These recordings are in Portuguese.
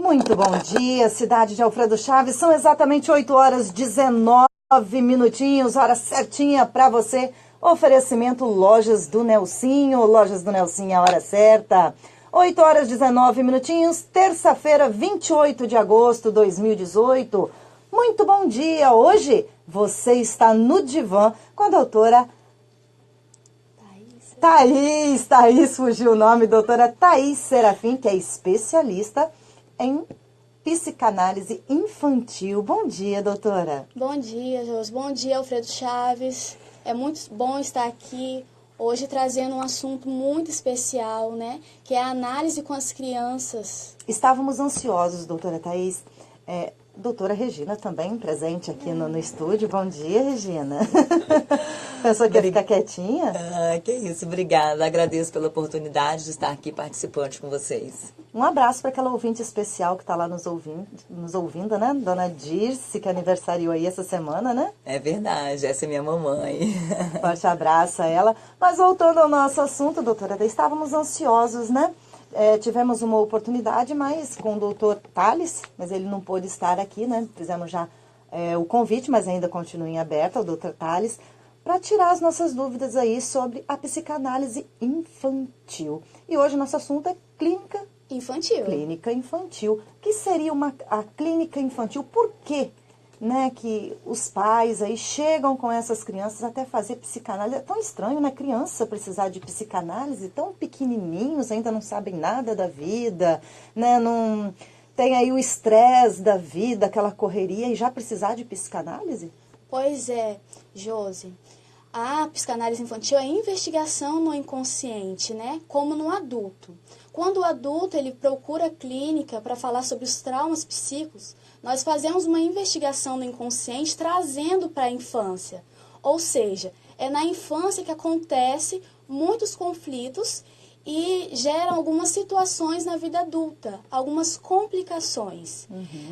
Muito bom dia, cidade de Alfredo Chaves. São exatamente 8h19, hora certinha para você. Oferecimento Lojas do Nelsinho. Lojas do Nelsinho, a hora certa. 8h19, terça-feira, 28 de agosto de 2018. Muito bom dia. Hoje você está no divã com a doutora Thaís, fugiu o nome, doutora Thaís Serafim, que é especialista em psicanálise infantil. Bom dia, doutora. Bom dia, Josi. Bom dia, Alfredo Chaves. É muito bom estar aqui hoje trazendo um assunto muito especial, né? Que é a análise com as crianças. Estávamos ansiosos, doutora Thaís. Doutora Regina também presente aqui no estúdio. Bom dia, Regina. Pensou que ia ficar quietinha? Que isso, obrigada. Agradeço pela oportunidade de estar aqui participando com vocês. Um abraço para aquela ouvinte especial que está lá nos ouvindo, né? Dona Dirce, que aniversariou aí essa semana, né? É verdade, essa é minha mamãe. Forte abraço a ela. Mas voltando ao nosso assunto, doutora, estávamos ansiosos, né? Tivemos uma oportunidade, mas com o doutor Thales, mas ele não pôde estar aqui, né? Fizemos já o convite, mas ainda continua em aberto ao doutor Thales, para tirar as nossas dúvidas aí sobre a psicanálise infantil. E hoje nosso assunto é clínica infantil. Clínica infantil. O que seria a clínica infantil? Por quê? Né, que os pais aí chegam com essas crianças até fazer psicanálise. É tão estranho, né? Criança precisar de psicanálise, tão pequenininhos, ainda não sabem nada da vida, né? Não tem aí o estresse da vida, aquela correria, e já precisar de psicanálise? Pois é, Josi. A psicanálise infantil é investigação no inconsciente, né? Como no adulto. Quando o adulto ele procura a clínica para falar sobre os traumas psíquicos, nós fazemos uma investigação no inconsciente trazendo para a infância. Ou seja, é na infância que acontece muitos conflitos e geram algumas situações na vida adulta, algumas complicações.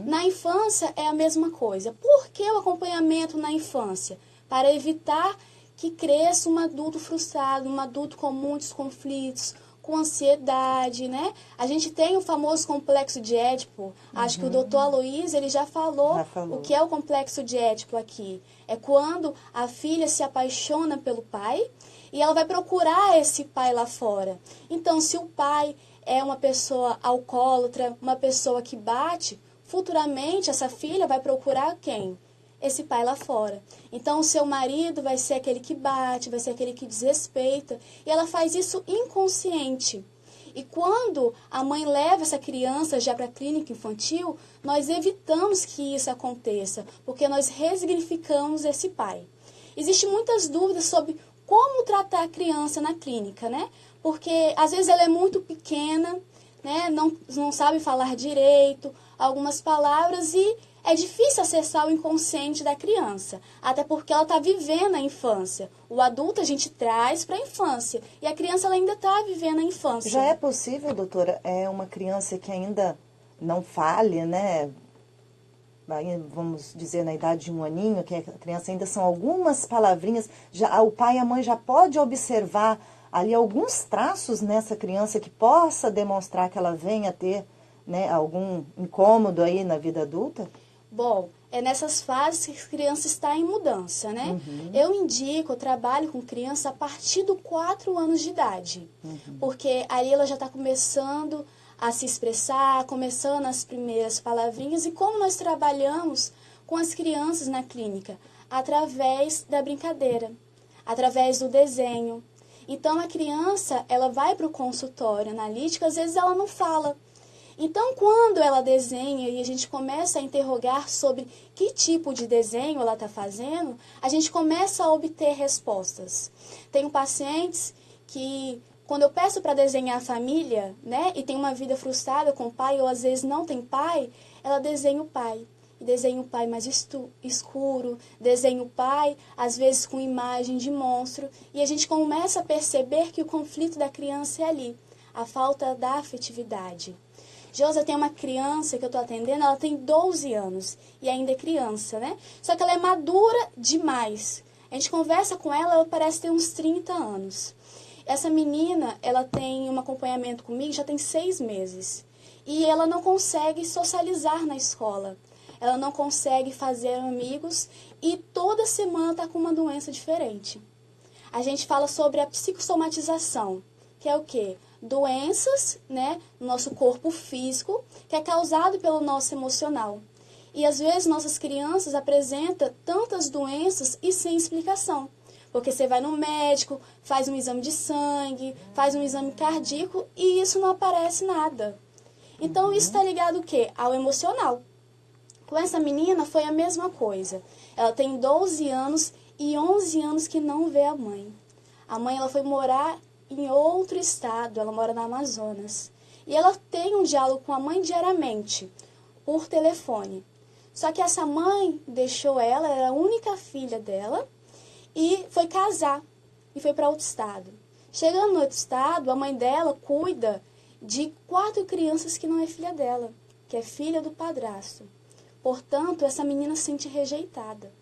Na infância é a mesma coisa. Por que o acompanhamento na infância? Para evitar que cresça um adulto frustrado, um adulto com muitos conflitos, com ansiedade, né? A gente tem o famoso complexo de Édipo. Acho que o doutor Aloysio, ele já falou o que é o complexo de Édipo aqui. É quando a filha se apaixona pelo pai e ela vai procurar esse pai lá fora. Então, se o pai é uma pessoa alcoólatra, uma pessoa que bate, futuramente essa filha vai procurar quem? Esse pai lá fora. Então, o seu marido vai ser aquele que bate, vai ser aquele que desrespeita. E ela faz isso inconsciente. E quando a mãe leva essa criança já para a clínica infantil, nós evitamos que isso aconteça, porque nós ressignificamos esse pai. Existem muitas dúvidas sobre como tratar a criança na clínica, né? Porque, às vezes, ela é muito pequena, né? Não sabe falar direito, algumas palavras e é difícil acessar o inconsciente da criança, até porque ela está vivendo a infância. O adulto a gente traz para a infância e a criança ela ainda está vivendo a infância. Já é possível, doutora, uma criança que ainda não fale, né? Vamos dizer, na idade de 1 aninho, que a criança ainda são algumas palavrinhas, o pai e a mãe já pode observar ali alguns traços nessa criança que possa demonstrar que ela venha a ter, né, algum incômodo aí na vida adulta? Bom, é nessas fases que a criança está em mudança, né? Eu trabalho com criança a partir dos 4 anos de idade. Porque aí ela já está começando a se expressar, começando as primeiras palavrinhas. E como nós trabalhamos com as crianças na clínica? Através da brincadeira, através do desenho. Então, a criança, ela vai para o consultório analítico, às vezes ela não fala. Então, quando ela desenha e a gente começa a interrogar sobre que tipo de desenho ela está fazendo, a gente começa a obter respostas. Tenho pacientes que, quando eu peço para desenhar a família, né, e tem uma vida frustrada com o pai, ou às vezes não tem pai, ela desenha o pai. E desenha o pai mais escuro, desenha o pai, às vezes com imagem de monstro, e a gente começa a perceber que o conflito da criança é ali, a falta da afetividade. Josa, tem uma criança que eu estou atendendo, ela tem 12 anos e ainda é criança, né? Só que ela é madura demais. A gente conversa com ela, ela parece ter uns 30 anos. Essa menina, ela tem um acompanhamento comigo já tem 6 meses. e ela não consegue socializar na escola. Ela não consegue fazer amigos e toda semana está com uma doença diferente. A gente fala sobre a psicossomatização, que é o quê? Doenças, né, no nosso corpo físico, que é causado pelo nosso emocional. E às vezes nossas crianças apresentam tantas doenças e sem explicação. Porque você vai no médico, faz um exame de sangue, faz um exame cardíaco e isso não aparece nada. Então isso está ligado o quê? Ao emocional. Com essa menina foi a mesma coisa. Ela tem 12 anos e 11 anos que não vê a mãe. A mãe ela foi morar em outro estado, ela mora na Amazonas. E ela tem um diálogo com a mãe diariamente, por telefone. Só que essa mãe deixou ela, era a única filha dela, e foi casar, e foi para outro estado. Chegando no outro estado, a mãe dela cuida de 4 crianças que não é filha dela, que é filha do padrasto. Portanto, essa menina se sente rejeitada.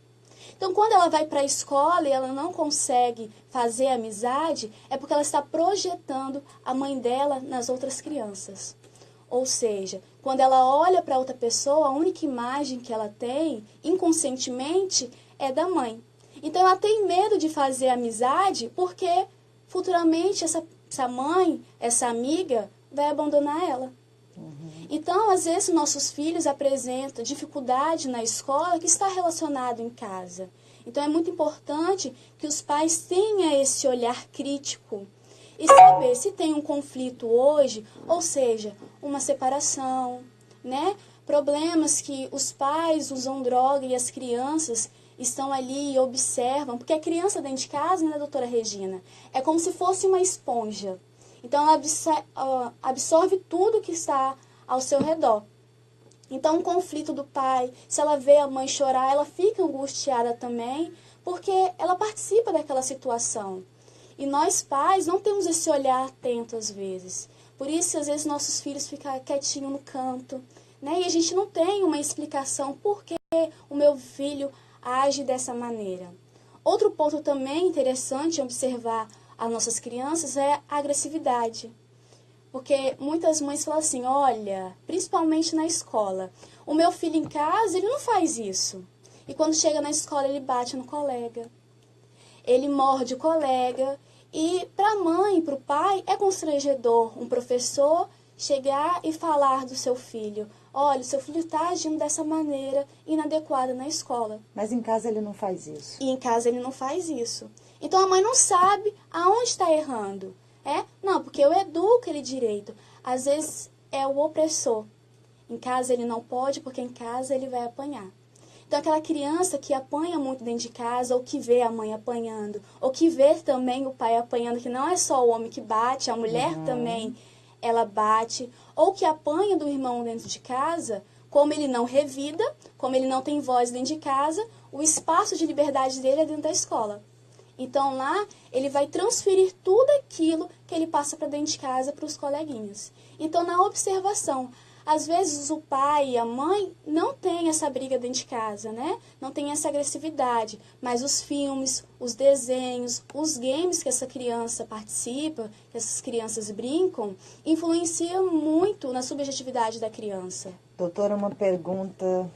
Então, quando ela vai para a escola e ela não consegue fazer amizade, é porque ela está projetando a mãe dela nas outras crianças. Ou seja, quando ela olha para outra pessoa, a única imagem que ela tem, inconscientemente, é da mãe. Então, ela tem medo de fazer amizade porque, futuramente, essa mãe, essa amiga, vai abandonar ela. Então, às vezes, nossos filhos apresentam dificuldade na escola que está relacionado em casa. Então, é muito importante que os pais tenham esse olhar crítico e saber se tem um conflito hoje, ou seja, uma separação, né? Problemas que os pais usam droga e as crianças estão ali e observam. Porque a criança dentro de casa, né, doutora Regina, é como se fosse uma esponja. Então, ela absorve tudo que está ao seu redor. Então, um conflito do pai, se ela vê a mãe chorar, ela fica angustiada também, porque ela participa daquela situação. E nós, pais, não temos esse olhar atento às vezes. Por isso, às vezes, nossos filhos ficam quietinhos no canto, né? E a gente não tem uma explicação por que o meu filho age dessa maneira. Outro ponto também interessante observar as nossas crianças é a agressividade. Porque muitas mães falam assim, olha, principalmente na escola, o meu filho em casa, ele não faz isso. E quando chega na escola, ele bate no colega. Ele morde o colega. E para a mãe e para o pai, é constrangedor um professor chegar e falar do seu filho. Olha, o seu filho está agindo dessa maneira inadequada na escola. Mas em casa ele não faz isso. E em casa ele não faz isso. Então a mãe não sabe aonde está errando. Não, porque eu educo ele direito. Às vezes é o opressor. Em casa ele não pode, porque em casa ele vai apanhar. Então aquela criança que apanha muito dentro de casa, ou que vê a mãe apanhando, ou que vê também o pai apanhando, que não é só o homem que bate, a mulher também, ela bate, ou que apanha do irmão dentro de casa, como ele não revida, como ele não tem voz dentro de casa, o espaço de liberdade dele é dentro da escola. Então, lá, ele vai transferir tudo aquilo que ele passa para dentro de casa para os coleguinhas. Então, na observação, às vezes o pai e a mãe não têm essa briga dentro de casa, né? Não tem essa agressividade, mas os filmes, os desenhos, os games que essa criança participa, que essas crianças brincam, influenciam muito na subjetividade da criança. Doutora, uma pergunta.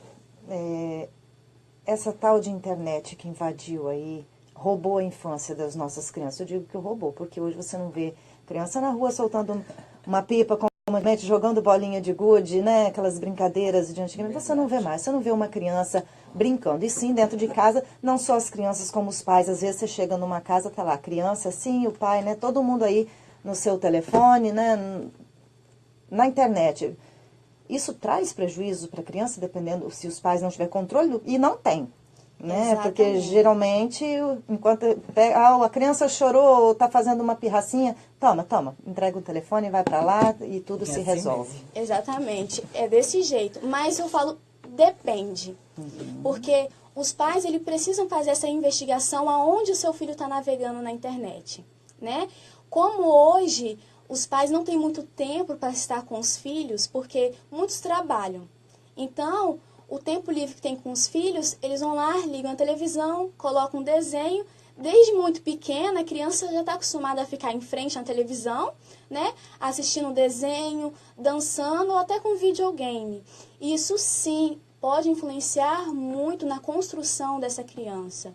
Essa tal de internet que invadiu aí, roubou a infância das nossas crianças. Eu digo que roubou, porque hoje você não vê criança na rua soltando uma pipa, comúnmente jogando bolinha de gude, né? Aquelas brincadeiras de antigamente. Você não vê mais. Você não vê uma criança brincando. E sim, dentro de casa, não só as crianças como os pais. Às vezes você chega numa casa, tá lá a criança, sim, o pai, né? Todo mundo aí no seu telefone, né? Na internet. Isso traz prejuízo para a criança, dependendo se os pais não tiverem controle, e não tem. Né? Porque geralmente, enquanto a criança chorou ou está fazendo uma pirracinha, toma, entrega o telefone, vai para lá e tudo se resolve. Mesmo. Exatamente, é desse jeito. Mas eu falo, depende. Porque os pais, eles precisam fazer essa investigação aonde o seu filho está navegando na internet. Né? Como hoje os pais não têm muito tempo para estar com os filhos, porque muitos trabalham. Então, o tempo livre que tem com os filhos, eles vão lá, ligam a televisão, colocam um desenho, desde muito pequena, a criança já está acostumada a ficar em frente à televisão, né? Assistindo desenho, dançando ou até com videogame. Isso sim pode influenciar muito na construção dessa criança.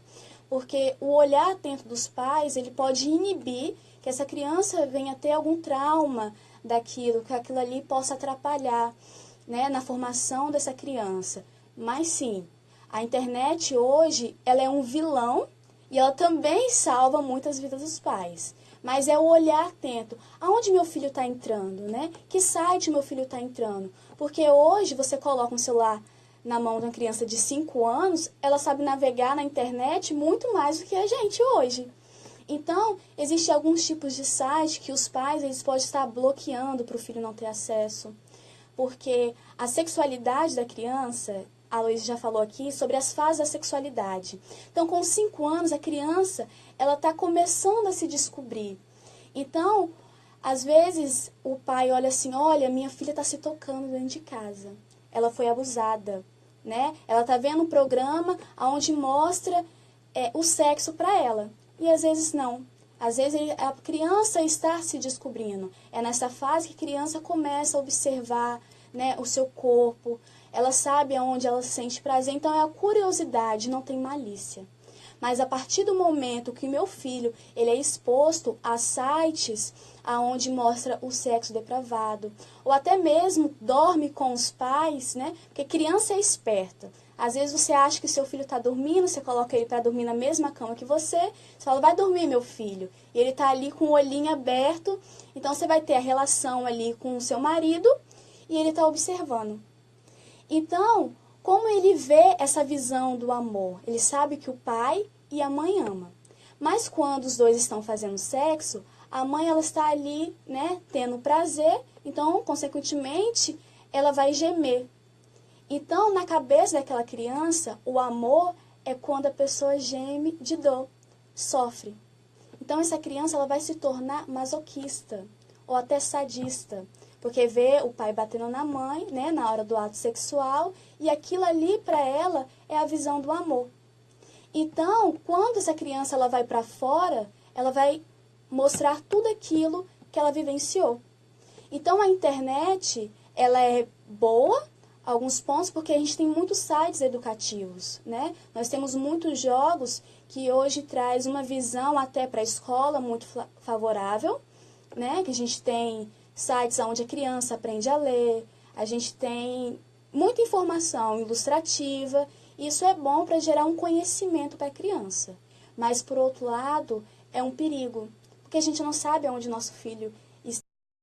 Porque o olhar atento dos pais, ele pode inibir que essa criança venha ter algum trauma daquilo, que aquilo ali possa atrapalhar, né, na formação dessa criança. Mas sim, a internet hoje, ela é um vilão e ela também salva muitas vidas dos pais. Mas é o olhar atento. Aonde meu filho está entrando, né? Que site meu filho está entrando? Porque hoje você coloca um celular na mão de uma criança de 5 anos, ela sabe navegar na internet muito mais do que a gente hoje. Então, existem alguns tipos de site que os pais eles podem estar bloqueando para o filho não ter acesso. Porque a sexualidade da criança, a Luísa já falou aqui, sobre as fases da sexualidade. Então, com 5 anos, a criança ela está começando a se descobrir. Então, às vezes, o pai olha assim, olha, minha filha está se tocando dentro de casa. Ela foi abusada, né? Ela está vendo um programa onde mostra o sexo para ela. E às vezes não. Às vezes a criança está se descobrindo. É nessa fase que a criança começa a observar, né, o seu corpo. Ela sabe aonde ela sente prazer. Então é a curiosidade, não tem malícia. Mas a partir do momento que meu filho ele é exposto a sites aonde mostra o sexo depravado, ou até mesmo dorme com os pais, né? Porque criança é esperta. Às vezes você acha que seu filho está dormindo, você coloca ele para dormir na mesma cama que você fala, vai dormir, meu filho. E ele está ali com o olhinho aberto, então você vai ter a relação ali com o seu marido e ele está observando. Então, como ele vê essa visão do amor? Ele sabe que o pai e a mãe amam. Mas quando os dois estão fazendo sexo, a mãe ela está ali, né, tendo prazer, então, consequentemente, ela vai gemer. Então, na cabeça daquela criança, o amor é quando a pessoa geme de dor, sofre. Então, essa criança ela vai se tornar masoquista ou até sadista, porque vê o pai batendo na mãe, né, na hora do ato sexual, e aquilo ali para ela é a visão do amor. Então, quando essa criança ela vai para fora, ela vai mostrar tudo aquilo que ela vivenciou. Então, a internet, ela é boa, alguns pontos, porque a gente tem muitos sites educativos, né? Nós temos muitos jogos que hoje traz uma visão até para a escola muito favorável, né? Que a gente tem sites onde a criança aprende a ler, a gente tem muita informação ilustrativa, e isso é bom para gerar um conhecimento para a criança. Mas, por outro lado, é um perigo, porque a gente não sabe aonde nosso filho